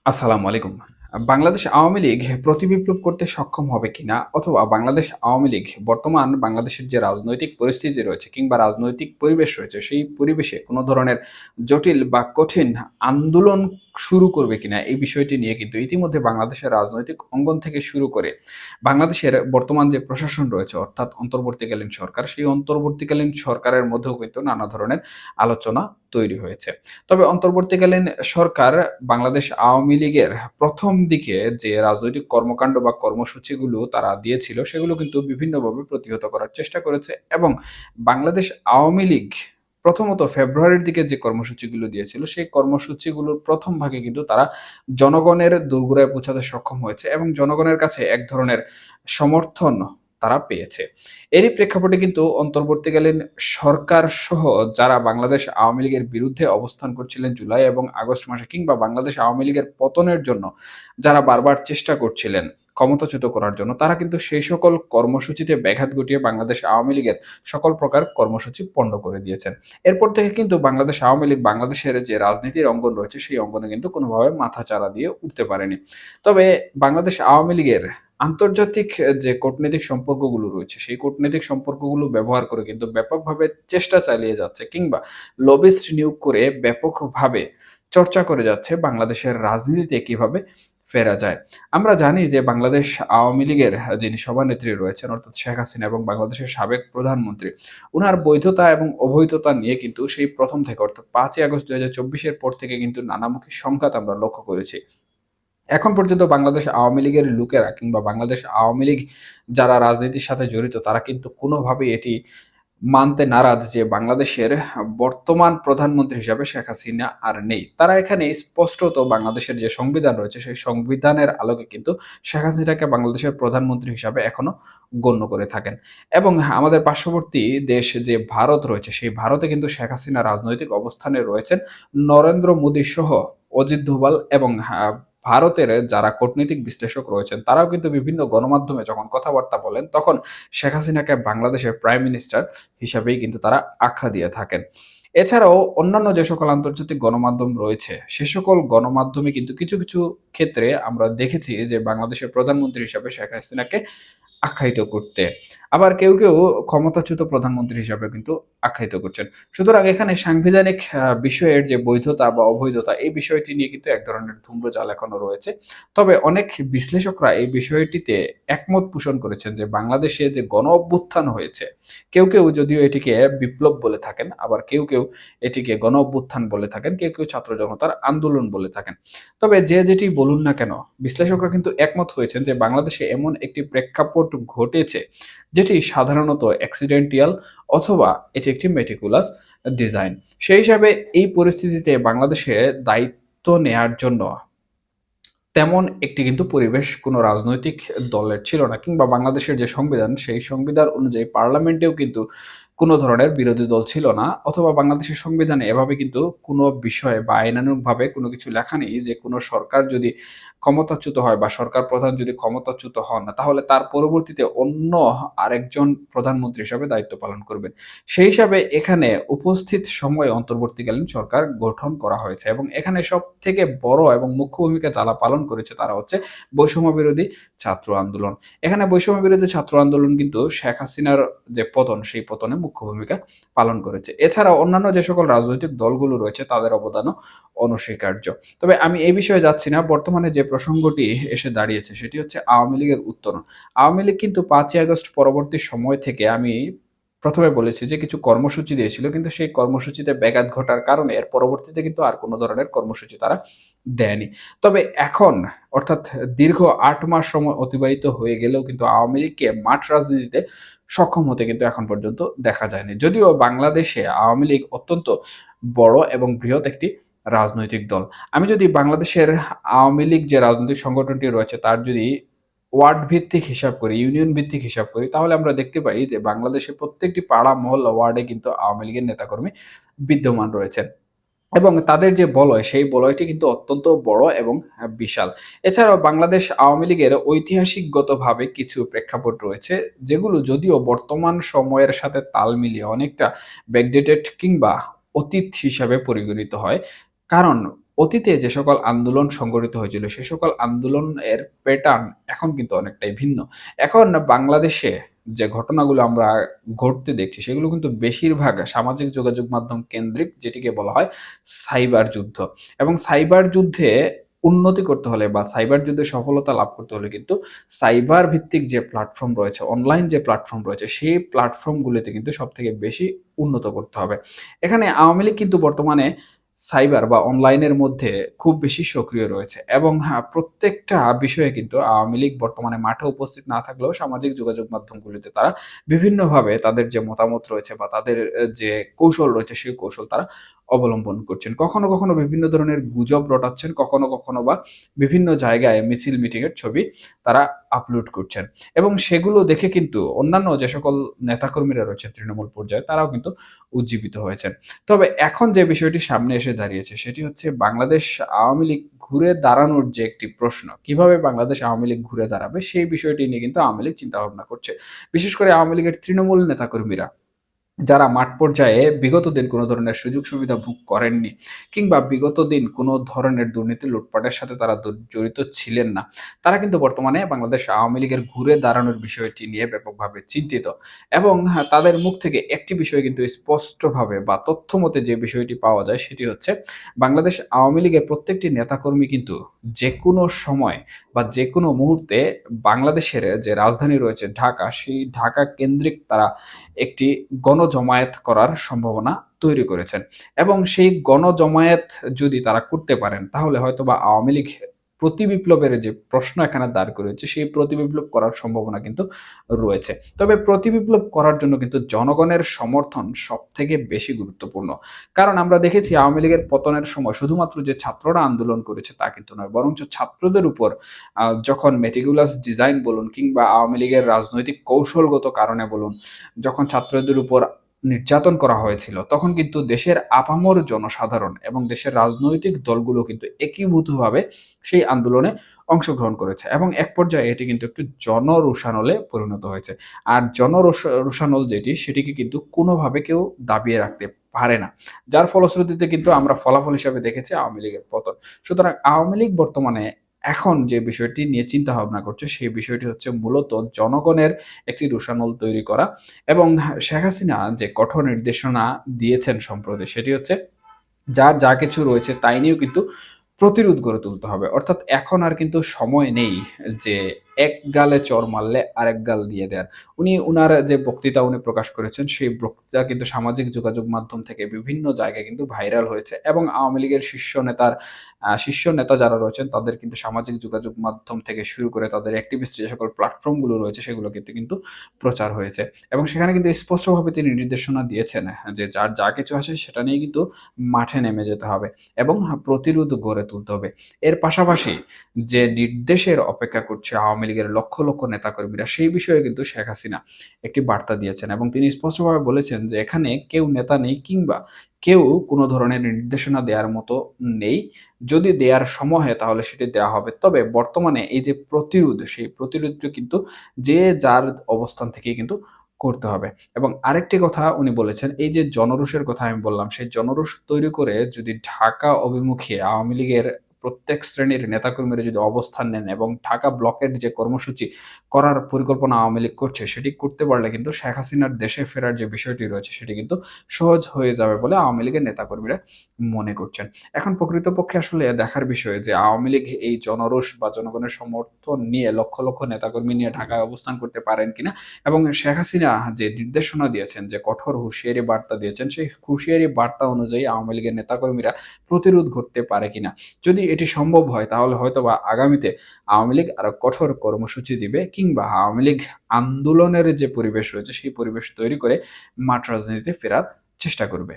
আসসালামু আলাইকুম। বাংলাদেশ আওয়ামী লীগ প্রতিবিপ্লব করতে সক্ষম হবে কিনা অথবা বাংলাদেশ আওয়ামী লীগ বর্তমান বাংলাদেশের যে রাজনৈতিক পরিস্থিতি রয়েছে কিংবা রাজনৈতিক পরিবেশ রয়েছে সেই পরিবেশে কোনো ধরনের জটিল বা কঠিন আন্দোলন শুরু করবে কিনা এই বিষয়টি নিয়ে কিন্তু ইতিমধ্যে বাংলাদেশের রাজনৈতিক অঙ্গন থেকে শুরু করে বাংলাদেশের বর্তমান যে প্রশাসন রয়েছে অর্থাৎ অন্তর্বর্তীকালীন সরকার সেই অন্তর্বর্তীকালীন সরকারের মধ্যেও কিন্তু নানা ধরনের আলোচনা তৈরি হয়েছে। তবে অন্তর্বর্তীকালীন সরকার বাংলাদেশ আওয়ামী লীগের প্রথম দিকে যে রাজনৈতিক কর্মকাণ্ড বা কর্মসূচিগুলো তারা দিয়েছিল সেগুলো কিন্তু বিভিন্নভাবে প্রতিহত করার চেষ্টা করেছে এবং বাংলাদেশ আওয়ামী লীগ প্রথমত ফেব্রুয়ারির দিকে যে কর্মসূচিগুলো দিয়েছিল সেই কর্মসূচিগুলোর প্রথম ভাগে কিন্তু তারা জনগণের দোরগোড়ায় পৌঁছাতে সক্ষম হয়েছে এবং জনগণের কাছে এক ধরনের সমর্থন তারা পেয়েছে। এরই প্রেক্ষাপটে কিন্তু অন্তর্বর্তীকালীন সরকার সহ যারা বাংলাদেশ আওয়ামী লীগের বিরুদ্ধে অবস্থান করছিলেন জুলাই এবং আগস্ট মাসে কিংবা বাংলাদেশ আওয়ামী লীগের পতনের জন্য যারা বারবার চেষ্টা করছিলেন ক্ষমতাচ্যুত করার জন্য তারা কিন্তু সেই সকল কর্মসূচিতে ব্যাঘাত ঘটিয়ে বাংলাদেশ আওয়ামী লীগের সকল প্রকার কর্মসূচি পণ্ড করে দিয়েছেন। এরপর থেকে কিন্তু বাংলাদেশ আওয়ামী লীগ বাংলাদেশের যে রাজনীতির অঙ্গন রয়েছে সেই অঙ্গনে কিন্তু কোনোভাবে মাথাচাড়া দিয়ে উঠতে পারেনি। তবে বাংলাদেশ আওয়ামী লীগের আন্তর্জাতিক যে কূটনৈতিক সম্পর্কগুলো রয়েছে, সেই কূটনৈতিক সম্পর্কগুলো ব্যবহার করে কিন্তু ব্যাপকভাবে চেষ্টা চালিয়ে যাচ্ছে কিংবা লবিস্ট নিয়োগ করে ব্যাপকভাবে চর্চা করে যাচ্ছে বাংলাদেশের রাজনীতিতে কিভাবে ফেরা যায়। আমরা জানি যে বাংলাদেশ আওয়ামী লীগের যিনি সভানেত্রী রয়েছেন অর্থাৎ শেখ হাসিনা এবং বাংলাদেশের সাবেক প্রধানমন্ত্রী, উনার বৈধতা এবং অবৈধতা নিয়ে কিন্তু সেই প্রথম থেকে অর্থাৎ ৫ই আগস্ট ২০২৪ এর পর থেকে কিন্তু নানামুখী সংঘাত আমরা লক্ষ্য করেছি। এখন পর্যন্ত বাংলাদেশ আওয়ামী লীগের লোকেরা কিংবা বাংলাদেশ আওয়ামী লীগ যারা রাজনীতির সাথে জড়িত তারা কিন্তু কোনোভাবেই এটি মানতে নারাজ যে বাংলাদেশের বর্তমান প্রধানমন্ত্রী হিসাবে শেখ হাসিনা আর নেই। তারা এখানে স্পষ্টত বাংলাদেশের যে সংবিধান রয়েছে সেই সংবিধানের আলোকে কিন্তু শেখ হাসিনাকে বাংলাদেশের প্রধানমন্ত্রী হিসাবে এখনো গণ্য করে থাকেন। এবং আমাদের পার্শ্ববর্তী দেশ যে ভারত রয়েছে সেই ভারতে কিন্তু শেখ হাসিনা রাজনৈতিক অবস্থানে রয়েছেন। নরেন্দ্র মোদী সহ অজিত দোভাল এবং ভারতের যারা কূটনৈতিক বিশ্লেষক রয়েছেন তারাও কিন্তু বিভিন্ন গণমাধ্যমে যখন কথাবার্তা বলেন তখন শেখ হাসিনাকে বাংলাদেশের প্রাইম মিনিস্টার হিসাবেই কিন্তু তারা আখ্যা দিয়ে থাকেন। এছাড়াও অন্যান্য যে সকল আন্তর্জাতিক গণমাধ্যম রয়েছে সে সকল গণমাধ্যমে কিন্তু কিছু কিছু ক্ষেত্রে আমরা দেখেছি যে বাংলাদেশের প্রধানমন্ত্রী হিসাবে শেখ হাসিনাকে আখ্যায়িত করতে। আবার কেউ কেউ ক্ষমতাচ্যুত প্রধানমন্ত্রী হিসাবে কিন্তু আখ্যায়িত করছেন। সুতরাং এখানে সাংবিধানিক বিষয়ের যে বৈধতা বা অবৈধতা এই বিষয়টি নিয়ে কিন্তু এক ধরনের ধূম্রজাল এখনো রয়েছে। তবে অনেক বিশ্লেষকরা এই বিষয়টিতে একমত পোষণ করেছেন যে বাংলাদেশে যে গণ-অভ্যুত্থান হয়েছে, কেউ যদিও এটিকে বিপ্লব বলে থাকেন, আবার কেউ এটিকে গণ-অভ্যুত্থান বলে থাকেন, কেউ ছাত্র জনতার আন্দোলন বলে থাকেন। তবে যে যেটি বলুন না কেন, বিশ্লেষকরা কিন্তু একমত হয়েছেন যে বাংলাদেশে এমন একটি প্রেক্ষাপট ঘটেছে যেটি সাধারণত অ্যাক্সিডেন্টিয়াল অথবা এটি একটি মেটিকুলাস ডিজাইন। সেই হিসাবে এই পরিস্থিতিতে বাংলাদেশে দায়িত্ব নেয়ার জন্য তেমন একটি কিন্তু পরিবেশ কোনো রাজনৈতিক দলের ছিল না কিংবা বাংলাদেশের যে সংবিধান সেই সংবিধান অনুযায়ী পার্লামেন্টেও কিন্তু কোনো ধরনের বিরোধী দল ছিল না অথবা বাংলাদেশের সংবিধানে এভাবে কিন্তু কোনো বিষয়ে বা আইনানুগভাবে কোনো কিছু লেখা নেই যে কোনো সরকার যদি ক্ষমতাচ্যুত হয় বা সরকার প্রধান যদি ক্ষমতাচ্যুত হন না তাহলে তার পরবর্তীতে অন্য আরেকজন প্রধানমন্ত্রী হিসাবে দায়িত্ব পালন করবেন। সেই হিসাবে এখানে উপস্থিত সময়ে অন্তর্বর্তীকালীন সরকার গঠন করা হয়েছে এবং এখানে সবথেকে বড় এবং মুখ্য ভূমিকা যারা পালন করেছে তারা হচ্ছে বৈষম্য বিরোধী ছাত্র আন্দোলন। এখানে বৈষম্য বিরোধী ছাত্র আন্দোলন কিন্তু শেখ হাসিনার যে পতন সেই পতনে মুখ্য ভূমিকা পালন করেছে। এছাড়াও অন্যান্য যে সকল রাজনৈতিক দলগুলো রয়েছে তাদের অবদানও অনস্বীকার্য। তবে আমি এই বিষয়ে যাচ্ছি না। বর্তমানে যে প্রসঙ্গটি এসে দাঁড়িয়েছে সেটি হচ্ছে আওয়ামী লীগের উত্তরণ। আওয়ামী লীগ কিন্তু ৫ই আগস্ট পরবর্তী সময় থেকে আমি প্রথমে বলেছি যে কিছু কর্মসূচি দিয়েছিল কিন্তু সেই কর্মসূচিতে ব্যাঘাত ঘটার কারণে এর পরবর্তীতে কিন্তু আর কোনো ধরনের কর্মসূচি তারা দেয়নি। তবে এখন অর্থাৎ দীর্ঘ ৮ মাস সময় অতিবাহিত হয়ে গেলেও কিন্তু আওয়ামী লীগকে মাঠ রাজনীতিতে সক্ষম হতে কিন্তু এখন পর্যন্ত দেখা যায়নি। যদিও বাংলাদেশে আওয়ামী লীগ অত্যন্ত বড় এবং বৃহৎ একটি রাজনৈতিক দল। আমি যদি বাংলাদেশের আওয়ামী লীগ যে রাজনৈতিক সংগঠনটি রয়েছে তার যদি ওয়ার্ড ভিত্তিক হিসাব করি, ইউনিয়ন ভিত্তিক হিসাব করি তাহলে আমরা দেখতে পাই যে বাংলাদেশের প্রত্যেকটি পাড়া, মহল্লা, ওয়ার্ডে কিন্তু আওয়ামী লীগের নেতাকর্মী বিদ্যমান রয়েছেন। এবং তাদের যে বলয় সেই বলয়টি কিন্তু অত্যন্ত বড় এবং বিশাল। এছাড়াও বাংলাদেশ আওয়ামী লীগের ঐতিহাসিকগতভাবে কিছু প্রেক্ষাপট রয়েছে যেগুলো যদিও বর্তমান সময়ের সাথে তাল মিলিয়ে অনেকটা ব্যাকডেটেড কিংবা অতীত হিসাবে পরিগণিত হয়। কারণ অতীতে যে সকল আন্দোলন সংগঠিত হয়েছিল সে সকল আন্দোলনের প্যাটার্ন এখন কিন্তু অনেকটাই ভিন্ন। এখন বাংলাদেশে যে ঘটনাগুলো আমরা ঘটতে দেখছি সেগুলো কিন্তু বেশিরভাগ সামাজিক যোগাযোগ মাধ্যম কেন্দ্রিক, যেটিকে বলা হয় সাইবার যুদ্ধ। এবং সাইবার যুদ্ধে উন্নতি করতে হলে বা সাইবার যুদ্ধে সফলতা লাভ করতে হলে কিন্তু সাইবার ভিত্তিক যে প্ল্যাটফর্ম রয়েছে, অনলাইন যে প্ল্যাটফর্ম রয়েছে সেই প্ল্যাটফর্মগুলোতে কিন্তু সবথেকে বেশি উন্নত করতে হবে। এখানে আওয়ামী লীগ কিন্তু বর্তমানে সাইবার বা অনলাইনের মধ্যে খুব বেশি সক্রিয় রয়েছে এবং হ্যাঁ, প্রত্যেকটা বিষয়ে কিন্তু আওয়ামী লীগ বর্তমানে মাঠে উপস্থিত না থাকলেও সামাজিক যোগাযোগ মাধ্যমগুলিতে তারা বিভিন্নভাবে তাদের যে মতামত রয়েছে বা তাদের যে কৌশল রয়েছে সেই কৌশল তারা অবলম্বন করছেন। কখনো, কখনো বিভিন্ন ধরনের গুজব রটাচ্ছেন, কখনো, কখনো বা বিভিন্ন জায়গায় মিছিল মিটিং এর ছবি তারা আপলোড করছেন। এবং সেগুলো দেখে কিন্তু অন্যান্য যে সকল নেতাকর্মীরা রয়েছে তৃণমূল পর্যায়ে তারাও কিন্তু উজ্জীবিত হয়েছেন। তবে এখন যে বিষয়টি সামনে এসে দাঁড়িয়েছে সেটি হচ্ছে বাংলাদেশ আওয়ামী লীগ ঘুরে দাঁড়ানোর যে একটি প্রশ্ন। কিভাবে বাংলাদেশ আওয়ামী লীগ ঘুরে দাঁড়াবে সেই বিষয়টি নিয়ে কিন্তু আওয়ামী লীগ চিন্তাভাবনা করছে। বিশেষ করে আওয়ামী লীগের তৃণমূল নেতাকর্মীরা যারা মাঠ পর্যায়ে বিগত দিন কোনো ধরনের সুযোগ সুবিধা ভোগ করেননি কিংবা বিগত দিন কোনো ধরনের দুর্নীতি লুটপাটের সাথে তারা জড়িত ছিলেন না, তারা কিন্তু বর্তমানে বাংলাদেশ আওয়ামী লীগের ঘুরে দাঁড়ানোর বিষয়টি নিয়ে ব্যাপকভাবে চিন্তিত। এবং হ্যাঁ, তাদের মুখ থেকে একটি বিষয় কিন্তু স্পষ্টভাবে বা তথ্য মতে যে বিষয়টি পাওয়া যায় সেটি হচ্ছে বাংলাদেশ আওয়ামী লীগের প্রত্যেকটি নেতাকর্মী কিন্তু যে কোনো সময় বা যে কোনো মুহূর্তে বাংলাদেশের যে রাজধানী রয়েছে ঢাকা, সেই ঢাকা কেন্দ্রিক তারা একটি গণজমায়েত করার সম্ভাবনা তৈরি করেছেন। এবং সেই গণজমায়েত যদি তারা করতে পারেন তাহলে হয়তোবা আওয়ামী লীগ প্রতিবিপ্লবের যে প্রশ্ন এখানে দাঁড় করেছে সেই প্রতিবিপ্লব করার সম্ভাবনা কিন্তু রয়েছে। তবে প্রতিবিপ্লব করার জন্য কিন্তু জনগণের সমর্থন সবথেকে বেশি গুরুত্বপূর্ণ। কারণ আমরা দেখেছি আওয়ামী লীগের পতনের সময় শুধুমাত্র যে ছাত্ররা আন্দোলন করেছে তা কিন্তু নয়, বরঞ্চ ছাত্রদের উপর যখন মেটিকুলাস ডিজাইন বলুন কিংবা আওয়ামী লীগের রাজনৈতিক কৌশলগত কারণে বলুন, যখন ছাত্রদের উপর নির্যাতন করা হয়েছিল তখন কিন্তু দেশের আপামর জনসাধারণ এবং দেশের রাজনৈতিক দলগুলো কিন্তু একীভূতভাবে সেই আন্দোলনে অংশগ্রহণ করেছে এবং এক পর্যায়ে এটি কিন্তু একটু জনরোষানলে পরিণত হয়েছে। আর রোষানল যেটি সেটিকে কিন্তু কোনোভাবে কেউ দাবিয়ে রাখতে পারে না। যার ফলশ্রুতিতে কিন্তু আমরা ফলাফল হিসাবে দেখেছি আওয়ামী লীগের পতন। সুতরাং আওয়ামী লীগ বর্তমানে এখন যে বিষয়টি নিয়ে চিন্তা ভাবনা করছে সেই বিষয়টি হচ্ছে মূলত জনগণের একটি রোষানল তৈরি করা। এবং শেখ হাসিনা যে কঠোর নির্দেশনা দিয়েছেন সম্প্রতি সেটি হচ্ছে যার যা কিছু রয়েছে তাই নিয়েও কিন্তু প্রতিরোধ গড়ে তুলতে হবে। অর্থাৎ এখন আর কিন্তু সময় নেই যে এক গালে চড় মারলে আরেক গাল দিয়ে দেয়ার। উনি উনার যে বক্তৃতা উনি প্রকাশ করেছেন সেই বক্তৃতা কিন্তু সামাজিক যোগাযোগ মাধ্যম থেকে বিভিন্ন জায়গায় কিন্তু ভাইরাল হয়েছে এবং আওয়ামী লীগের শীর্ষ নেতা যারা রয়েছেন তাদের কিন্তু সামাজিক যোগাযোগ মাধ্যম থেকে শুরু করে তাদের অ্যাক্টিভিস্ট যে সকল প্ল্যাটফর্ম গুলো রয়েছে সেগুলো কিন্তু প্রচার হয়েছে। এবং সেখানে কিন্তু স্পষ্টভাবে তিনি নির্দেশনা দিয়েছেন যে যার যা কিছু আসে সেটা নিয়ে কিন্তু মাঠে নেমে যেতে হবে এবং প্রতিরোধ গড়ে তুলতে হবে। এর পাশাপাশি যে নির্দেশের অপেক্ষা করছে আওয়ামী লীগের লক্ষ, লক্ষ নেতাকর্মীরা সেই বিষয়ে কিন্তু শেখ হাসিনা একটি বার্তা দিয়েছেন এবং তিনি স্পষ্টভাবে বলেছেন যে এখানে কেউ নেতা নেই কিংবা কেউ কোনো ধরনের নির্দেশনা দেওয়ার মতো নেই। যদি দেয়ার সময় হয় তাহলে সেটি দেয়া হবে। তবে বর্তমানে এই যে প্রতিরোধ সেই প্রতিরোধটা কিন্তু যে যার অবস্থান থেকেই কিন্তু করতে হবে। এবং আরেকটি কথা উনি বলেছেন, এই যে জনরোষের কথা আমি বললাম, সেই জনরোষ তৈরি করে যদি ঢাকা অভিমুখে আওয়ামী লীগের প্রত্যেক শ্রেণীর নেতাকর্মীরা যদি অবস্থান নেন এবং ঢাকা ব্লকের যে কর্মসূচি করার পরিকল্পনা আওয়ামী লীগ করছে, সেটি করতে পারলে কিন্তু শেখ হাসিনার দেশে ফেরার যে বিষয়টি রয়েছে, সেটি কিন্তু সহজ হয়ে যাবে বলে আওয়ামী লীগের নেতাকর্মীরা মনে করছেন। এখন প্রকৃতপক্ষে আসলে দেখার বিষয় যে আওয়ামী লীগ এই জনরোষ বা জনগণের সমর্থন নিয়ে লক্ষ, লক্ষ নেতাকর্মী নিয়ে ঢাকায় অবস্থান করতে পারেন কিনা এবং শেখ হাসিনা যে নির্দেশনা দিয়েছেন, যে কঠোর হুঁশিয়ারি বার্তা দিয়েছেন, সেই হুঁশিয়ারি বার্তা অনুযায়ী আওয়ামী লীগের নেতাকর্মীরা প্রতিরোধ করতে পারে কিনা। যদি এটি সম্ভব হয় তাহলে হয়তোবা আগামীতে আওয়ামী লীগ আরো কঠোর কর্মসূচি দিবে কিংবা আওয়ামী লীগ আন্দোলনের যে পরিবেশ রয়েছে সেই পরিবেশ তৈরি করে মাঠ রাজনীতিতে ফেরার চেষ্টা করবে।